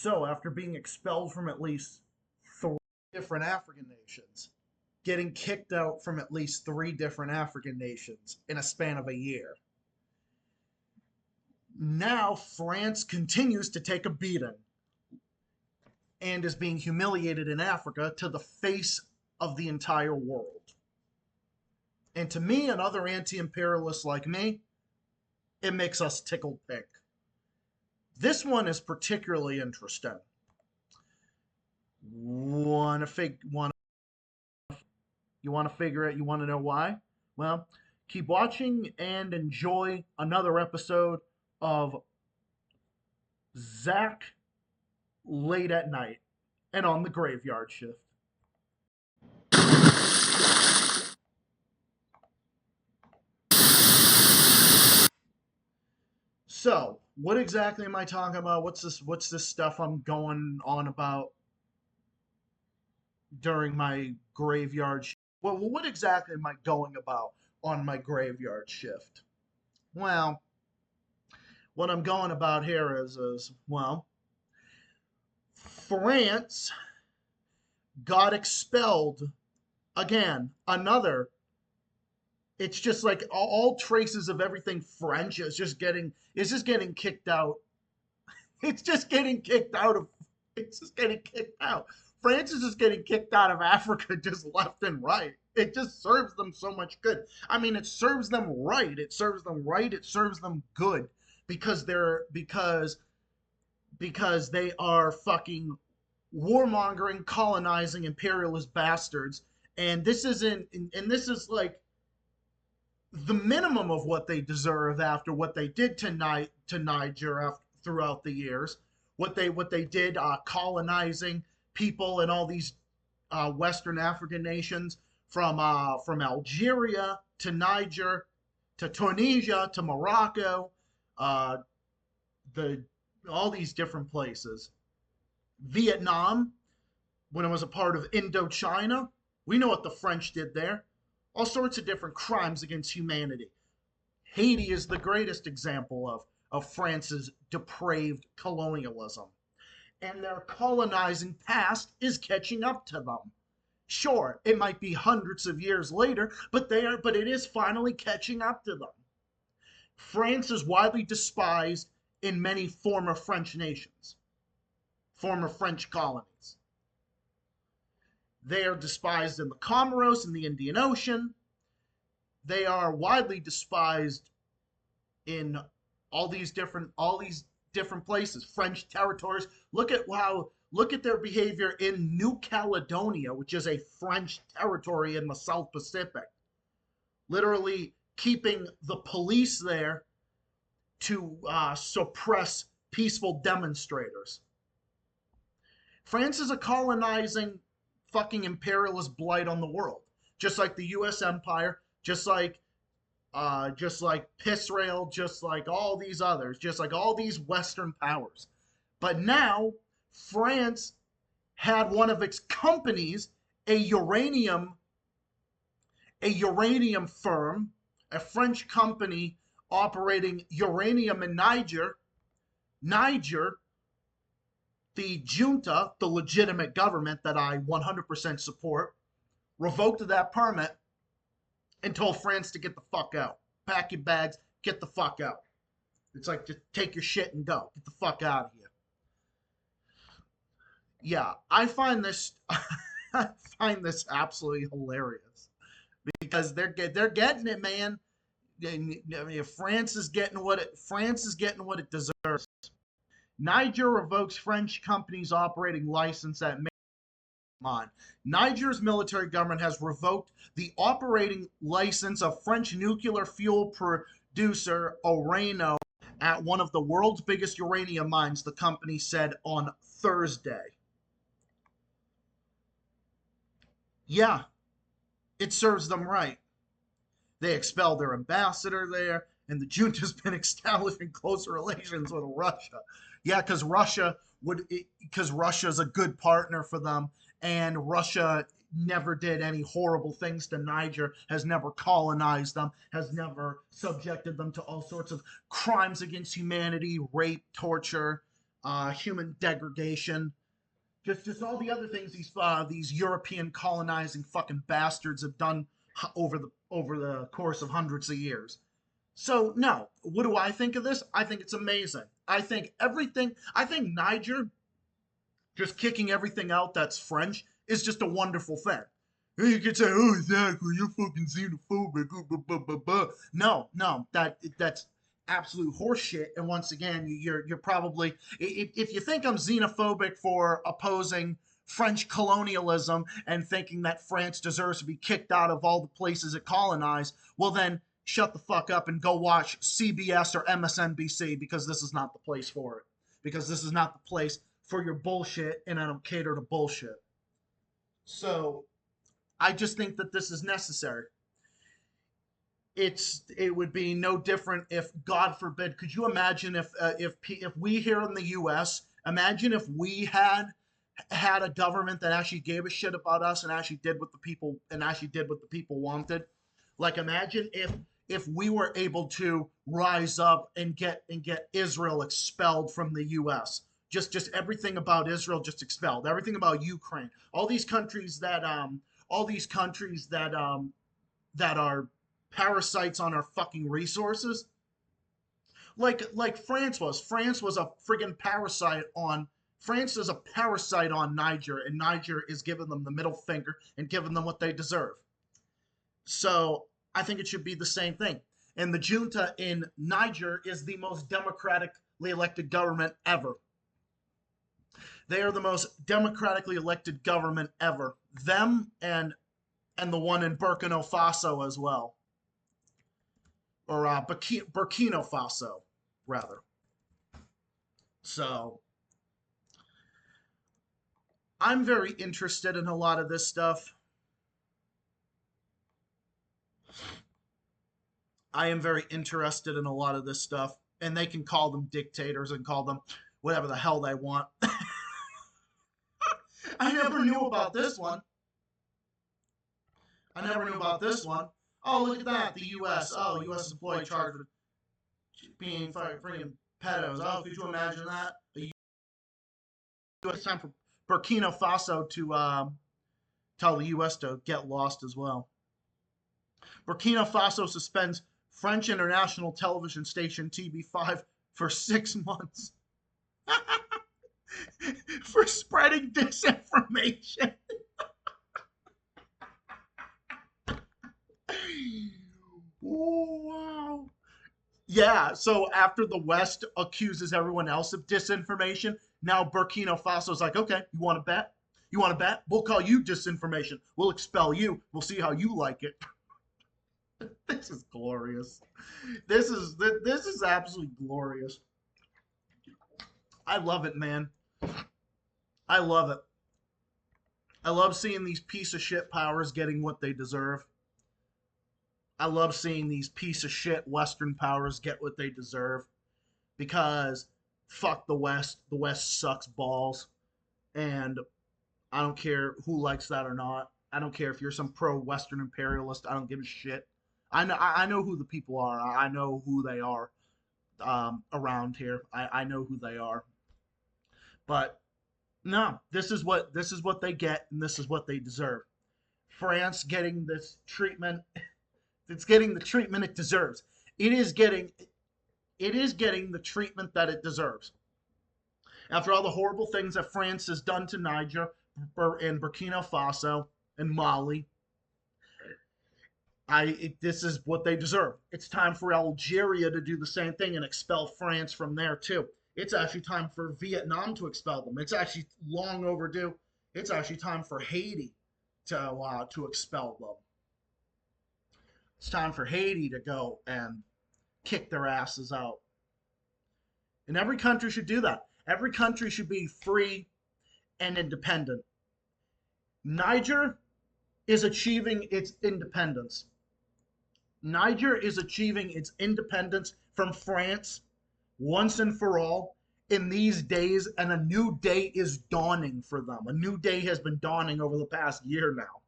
So, after being expelled from at least three different African nations, getting kicked out from at least three different African nations in a span of a year, now France continues to take a beating and is being humiliated in Africa to the face of the entire world. And to me and other anti imperialists like me, it makes us tickled pink. This one is particularly interesting. You want to figure it? You want to know why? Well, keep watching and enjoy another episode of Zach late at night and on the graveyard shift. So, what exactly am I talking about? What's this stuff I'm going on about during my graveyard shift? Well, what exactly am I going about on my graveyard shift? Well, what I'm going about here is well, France got expelled again. It's just like all traces of everything French is just getting kicked out. It's just getting kicked out of it's just getting kicked out. France is just getting kicked out of Africa just left and right. It just serves them so much good. I mean, it serves them right. It serves them right. It serves them good because they are fucking warmongering, colonizing, imperialist bastards. And this is like the minimum of what they deserve after what they did to Niger throughout the years. What they did colonizing people in all these Western African nations from Algeria to Niger to Tunisia to Morocco, uh, the all these different places. Vietnam, when it was a part of Indochina, we know what the French did there. All sorts of different crimes against humanity. Haiti is the greatest example of France's depraved colonialism. And their colonizing past is catching up to them. Sure, it might be hundreds of years later, but it is finally catching up to them. France is widely despised in many former French nations, former French colonies. They are despised in the Comoros in the Indian Ocean. They are widely despised in all these different places, French territories. Look at their behavior in New Caledonia, which is a French territory in the South Pacific. Literally keeping the police there to suppress peaceful demonstrators. France is a colonizing fucking imperialist blight on the world, just like the U.S. empire, just like Israel, just like all these others, just like all these Western powers. But now France had one of its companies, a uranium, a uranium firm, a French company operating uranium in Niger. Niger, the junta, the legitimate government that I 100% support, revoked that permit and told France to get the fuck out. Pack your bags, get the fuck out. It's like, just take your shit and go. Get the fuck out of here. Yeah, I find this I find this absolutely hilarious because they're getting it, man. I mean, France is getting what it deserves. Niger revokes French company's operating license at on. Niger's military government has revoked the operating license of French nuclear fuel producer Orano at one of the world's biggest uranium mines, the company said on Thursday. Yeah, it serves them right. They expelled their ambassador there, and the junta's been establishing closer relations with Russia. Yeah, because Russia's a good partner for them, and Russia never did any horrible things to Niger, has never colonized them, has never subjected them to all sorts of crimes against humanity, rape, torture, human degradation, just all the other things these European colonizing fucking bastards have done over the course of hundreds of years. So no, what do I think of this? I think it's amazing. I think everything. I think Niger just kicking everything out that's French is just a wonderful thing. You could say, "Oh, exactly, you're fucking xenophobic." No, no, that's absolute horseshit. And once again, you're probably if you think I'm xenophobic for opposing French colonialism and thinking that France deserves to be kicked out of all the places it colonized, well then shut the fuck up and go watch CBS or MSNBC, because this is not the place for it. Because this is not the place for your bullshit, and I don't cater to bullshit. So I just think that this is necessary. It would be no different if, God forbid, could you imagine if we here in the U.S. imagine if we had a government that actually gave a shit about us and actually did what the people wanted. Like, imagine if we were able to rise up and get Israel expelled from the U.S. Just everything about Israel just expelled. Everything about Ukraine. All these countries that are parasites on our fucking resources. Like France was. France was a friggin' parasite on. France is a parasite on Niger, and Niger is giving them the middle finger and giving them what they deserve. So I think it should be the same thing. And the junta in Niger is the most democratically elected government ever. They are the most democratically elected government ever. Them and the one in Burkina Faso as well, or Burkina Faso, rather. So I'm very interested in a lot of this stuff. I am very interested in a lot of this stuff, and they can call them dictators and call them whatever the hell they want. I never knew about this one. I never knew about this one. Oh, look at that. The U.S. Oh, U.S. employee charged with being freaking pedos. Oh, could you imagine that? The U.S. time for Burkina Faso to tell the U.S. to get lost as well. Burkina Faso suspends French international television station TV5 for 6 months for spreading disinformation. Oh, wow. Yeah, so after the West accuses everyone else of disinformation, now Burkina Faso's like, okay, you want to bet? You want to bet? We'll call you disinformation. We'll expel you. We'll see how you like it. This is glorious. This is absolutely glorious. I love it, man. I love it. I love seeing these piece of shit powers getting what they deserve. I love seeing these piece of shit Western powers get what they deserve, because fuck the West. The West sucks balls, and I don't care who likes that or not. I don't care if you're some pro-Western imperialist. I don't give a shit. I know who the people are. I know who they are around here. I know who they are. But no, this is what they get, and this is what they deserve. France getting this treatment. It's getting the treatment it deserves. It is getting the treatment that it deserves. After all the horrible things that France has done to Niger and Burkina Faso and Mali, this is what they deserve. It's time for Algeria to do the same thing and expel France from there too. It's actually time for Vietnam to expel them. It's actually long overdue. It's actually time for Haiti to expel them. It's time for Haiti to go and kick their asses out. And every country should do that. Every country should be free and independent. Niger is achieving its independence. Niger is achieving its independence from France once and for all in these days, and a new day is dawning for them. A new day has been dawning over the past year now,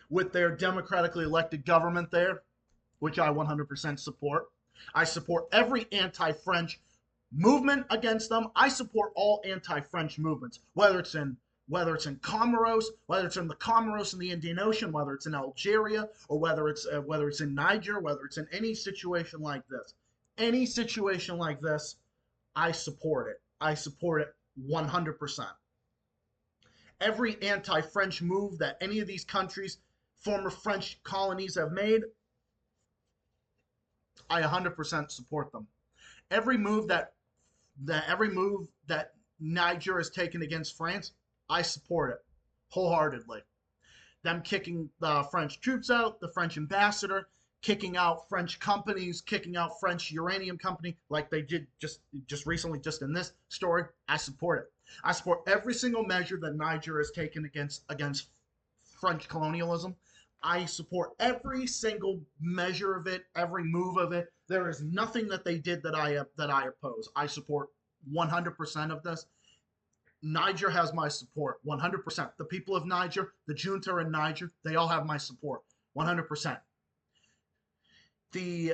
with their democratically elected government there, which I 100% support. I support every anti-French movement against them. I support all anti-French movements, whether it's in Comoros, whether it's in the Comoros in the Indian Ocean, whether it's in Algeria, or whether it's in Niger, whether it's in any situation like this. Any situation like this, I support it. I support it 100%. Every anti-French move that any of these countries, former French colonies, have made, I 100% support them. Every move that Niger has taken against France, I support it wholeheartedly. Them kicking the French troops out, the French ambassador, kicking out French companies, kicking out French uranium company, like they did just recently, just in this story. I support it. I support every single measure that Niger has taken against French colonialism. I support every single measure of it, every move of it. There is nothing that they did that I oppose. I support 100% of this. Niger has my support 100%. The people of Niger, the junta in Niger, they all have my support 100%. The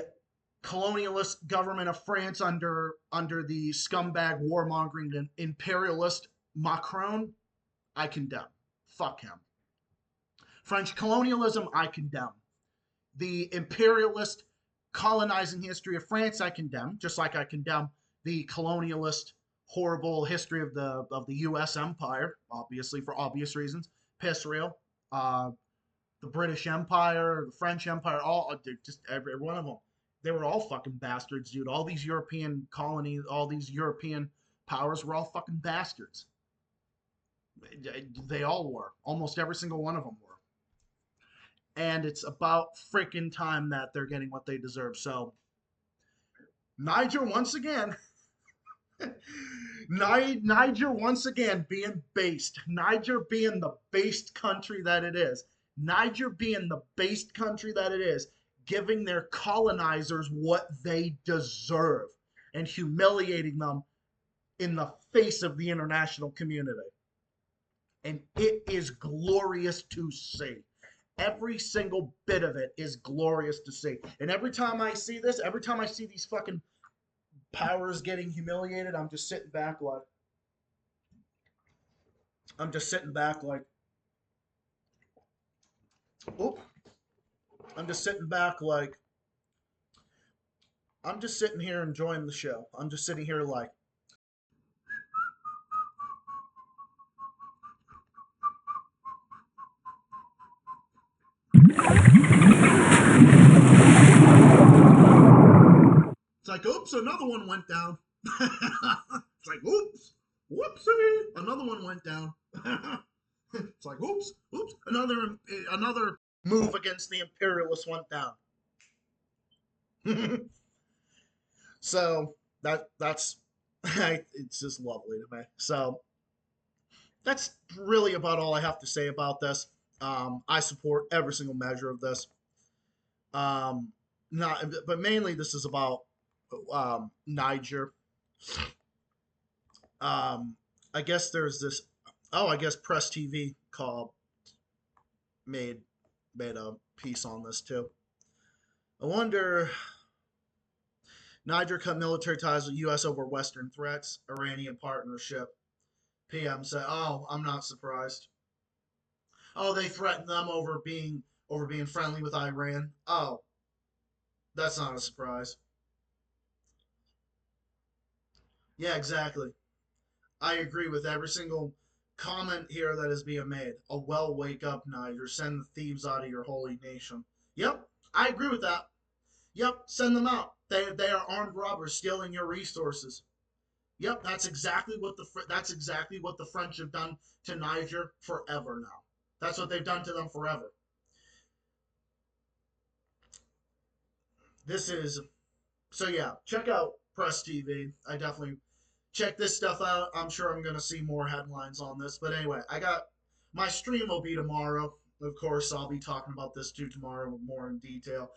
colonialist government of France under the scumbag warmongering and imperialist Macron, I condemn. Fuck him. French colonialism, I condemn. The imperialist colonizing history of France, I condemn, just like I condemn the colonialist horrible history of the U.S. empire, obviously for obvious reasons. Piss real. Uh, the British Empire, the French Empire, all just every one of them. They were all fucking bastards, dude. All these European colonies, all these European powers were all fucking bastards. They all were. Almost every single one of them were. And it's about freaking time that they're getting what they deserve. So, Niger once again, Niger once again being based. Niger being the based country that it is. Niger being the based country that it is, giving their colonizers what they deserve and humiliating them in the face of the international community. And it is glorious to see. Every single bit of it is glorious to see. And every time I see this, every time I see these fucking powers getting humiliated, I'm just sitting back like, I'm just sitting back like, oop. I'm just sitting back like, I'm just sitting here enjoying the show. I'm just sitting here like, it's like, oops, another one went down. It's like, oops, whoopsie, another one went down. It's like, oops, oops, another move against the imperialists went down. So that's it's just lovely to me. So that's really about all I have to say about this. I support every single measure of this. Um, not, but mainly this is about Niger. Um, I guess there's this. Oh, I guess Press TV called made made a piece on this too. I wonder. Niger cut military ties with U.S. over Western threats. Iranian partnership. PM said, "Oh, I'm not surprised. Oh, they threatened them over being friendly with Iran. Oh, that's not a surprise. Yeah, exactly. I agree with every single comment here that is being made. A well, wake up, Niger. Send the thieves out of your holy nation. Yep, I agree with that. Yep, send them out. They are armed robbers stealing your resources. Yep, that's exactly what the French have done to Niger forever now. That's what they've done to them forever. This is so yeah. Check out Press TV. I definitely check this stuff out. I'm sure I'm gonna see more headlines on this. But anyway, I got my stream will be tomorrow. Of course, I'll be talking about this too tomorrow more in detail.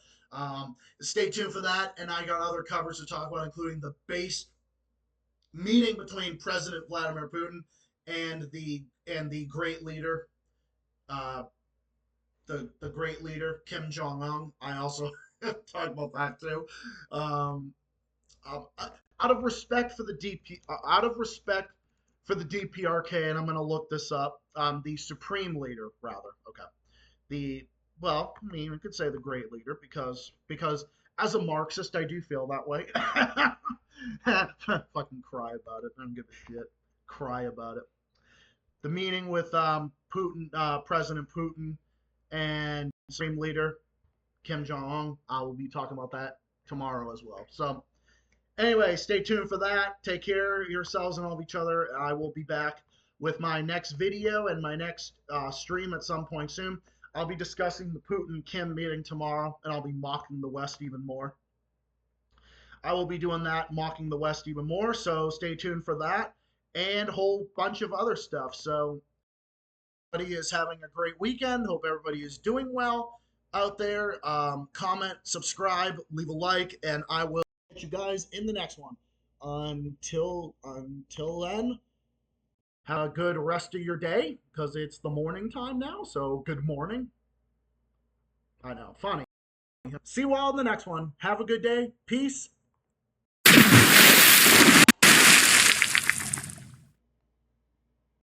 Stay tuned for that, and I got other coverage to talk about, including the base meeting between President Vladimir Putin and the great leader, uh, the great leader Kim Jong Un. I also talk about that too. Um, out of respect for the out of respect for the DPRK, and I'm going to look this up. The supreme leader, rather. Okay. The well, I mean, we could say the great leader because as a Marxist, I do feel that way. Fucking cry about it. I don't give a shit. Cry about it. The meeting with Putin, President Putin, and supreme leader Kim Jong Un. I will be talking about that tomorrow as well. So anyway, stay tuned for that. Take care of yourselves and all of each other. I will be back with my next video and my next stream at some point soon. I'll be discussing the Putin Kim meeting tomorrow, and I'll be mocking the West even more. I will be doing that, mocking the West even more. So stay tuned for that and a whole bunch of other stuff. So everybody is having a great weekend. Hope everybody is doing well out there. Comment, subscribe, leave a like, and I will catch you guys in the next one. Until then, have a good rest of your day because it's the morning time now. So good morning. I know, funny. See you all in the next one. Have a good day. Peace